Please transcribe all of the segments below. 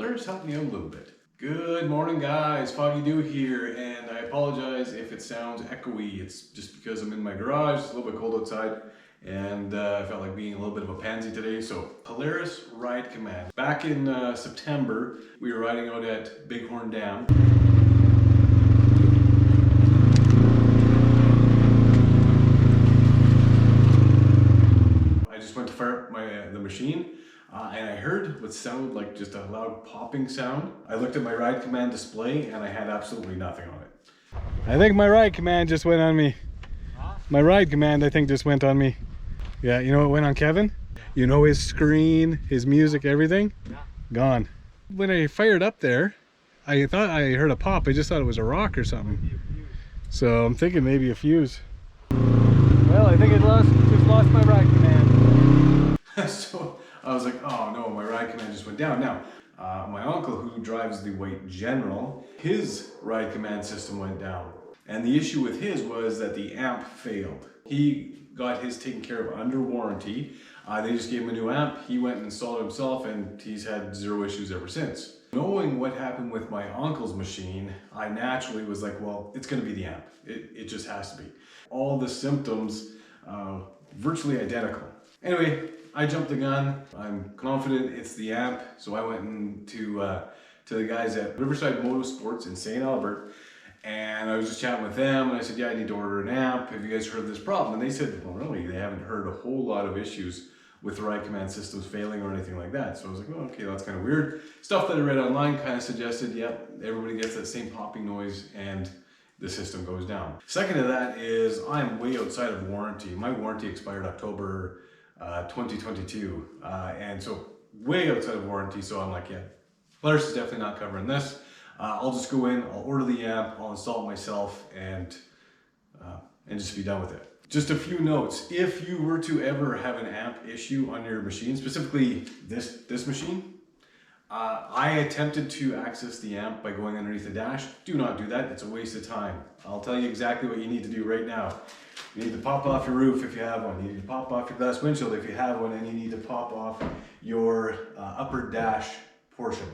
Polaris helped me out a little bit. Good morning guys, Foggy Dew here, and I apologize if it sounds echoey. It's just because I'm in my garage, it's a little bit cold outside, and I felt like being a little bit of a pansy today. So Polaris Ride Command. Back in September, we were riding out at Bighorn Dam. I just went to fire up the machine. And I heard what sounded like just a loud popping sound. I looked at my ride command display and I had absolutely nothing on it. I think my ride command just went on me. My ride command, I think, just went on me. Yeah, you know what went on Kevin? You know, his screen, his music, everything? Gone. When I fired up there, I thought I heard a pop. I just thought it was a rock or something. So I'm thinking maybe a fuse. Well, I think I just lost my ride command. So I was like, oh no, my ride command just went down. Now, my uncle who drives the White General, his ride command system went down. And the issue with his was that the amp failed. He got his taken care of under warranty. They just gave him a new amp. He went and installed it himself and he's had zero issues ever since. Knowing what happened with my uncle's machine, I naturally was like, well, it's gonna be the amp. It just has to be. All the symptoms, virtually identical. Anyway, I jumped the gun. I'm confident it's the amp, so I went to the guys at Riverside Motorsports in St. Albert, and I was just chatting with them, and I said, yeah, I need to order an amp. Have you guys heard of this problem? And they said, well, really, they haven't heard a whole lot of issues with the ride command systems failing or anything like that. So I was like, oh, okay, that's kind of weird. Stuff that I read online kind of suggested, yep, everybody gets that same popping noise, and the system goes down. Second to that is I'm way outside of warranty. My warranty expired October 2022, and so way outside of warranty. So I'm like, yeah, Polaris is definitely not covering this. I'll just go in, I'll order the amp, I'll install it myself, and just be done with it. Just a few notes: if you were to ever have an amp issue on your machine, specifically this machine, I attempted to access the amp by going underneath the dash. Do not do that, it's a waste of time. I'll tell you exactly what you need to do right now. You need to pop off your roof if you have one. You need to pop off your glass windshield if you have one, and you need to pop off your upper dash portion.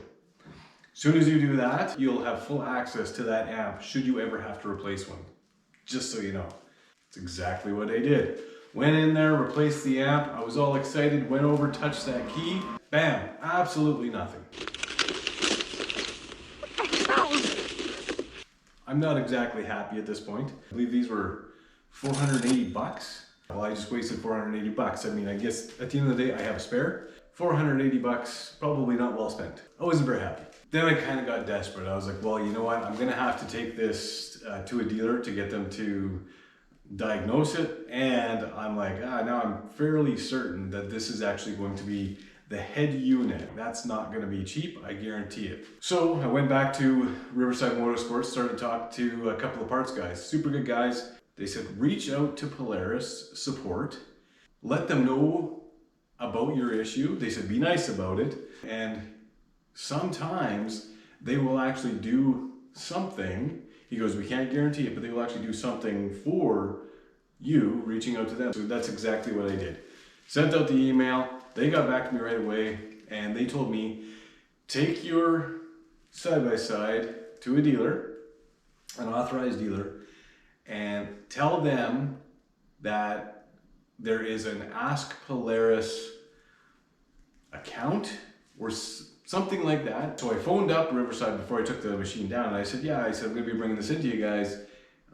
As soon as you do that, you'll have full access to that amp should you ever have to replace one. Just so you know. It's exactly what I did. Went in there, replaced the amp. I was all excited, went over, touched that key. Bam, absolutely nothing. I'm not exactly happy at this point. I believe these were 480 bucks. Well, I just wasted 480 bucks. I mean, I guess at the end of the day, I have a spare. 480 bucks, probably not well spent. I wasn't very happy. Then I kind of got desperate. I was like, well, you know what? I'm gonna have to take this to a dealer to get them to diagnose it. And I'm like, now I'm fairly certain that this is actually going to be the head unit. That's not gonna be cheap, I guarantee it. So I went back to Riverside Motorsports, started to talk to a couple of parts guys, super good guys. They said, reach out to Polaris support, let them know about your issue. They said, be nice about it. And sometimes they will actually do something. He goes, we can't guarantee it, but they will actually do something for you reaching out to them. So that's exactly what I did. Sent out the email. They got back to me right away and they told me, take your side-by-side to a dealer, an authorized dealer, and tell them that there is an Ask Polaris account or something like that. So I phoned up Riverside before I took the machine down and I said, yeah, I'm gonna be bringing this into you guys.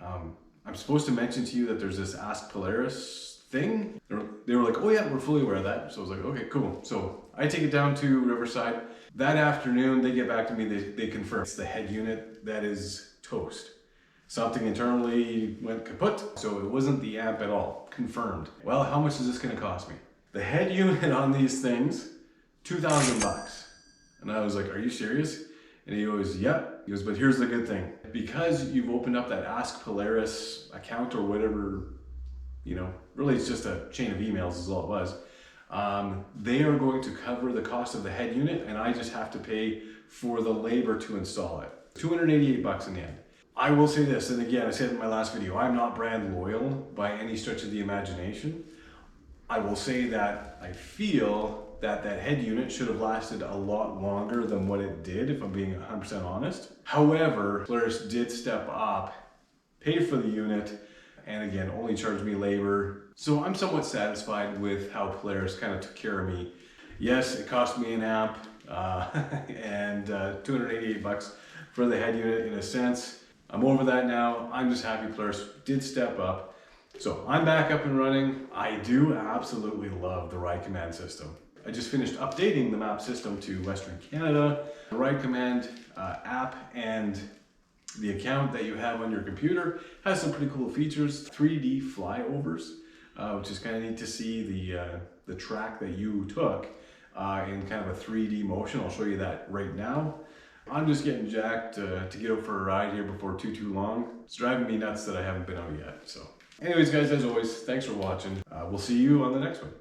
I'm supposed to mention to you that there's this Ask Polaris thing. They were like, oh yeah, we're fully aware of that. So I was like, okay, cool. So I take it down to Riverside. That afternoon, they get back to me, they confirm it's the head unit that is toast. Something internally went kaput, so it wasn't the amp at all. Confirmed. Well, how much is this gonna cost me? The head unit on these things, 2,000 bucks. And I was like, are you serious? And he goes, yep. He goes, but here's the good thing. Because you've opened up that Ask Polaris account or whatever, you know, really it's just a chain of emails is all it was. They are going to cover the cost of the head unit and I just have to pay for the labor to install it. 288 bucks in the end. I will say this, and again, I said in my last video, I'm not brand loyal by any stretch of the imagination. I will say that I feel that that head unit should have lasted a lot longer than what it did, if I'm being 100% honest. However, Polaris did step up, paid for the unit, and again, only charged me labor. So I'm somewhat satisfied with how Polaris kind of took care of me. Yes, it cost me an amp and 288 bucks for the head unit in a sense. I'm over that now. I'm just happy Polaris did step up. So I'm back up and running. I do absolutely love the Ride Command system. I just finished updating the map system to Western Canada. The Ride Command app and the account that you have on your computer has some pretty cool features. 3D flyovers, which is kind of neat to see the track that you took in kind of a 3D motion. I'll show you that right now. I'm just getting jacked to get out for a ride here before too long. It's driving me nuts that I haven't been out yet. So anyways, guys, as always, thanks for watching. We'll see you on the next one.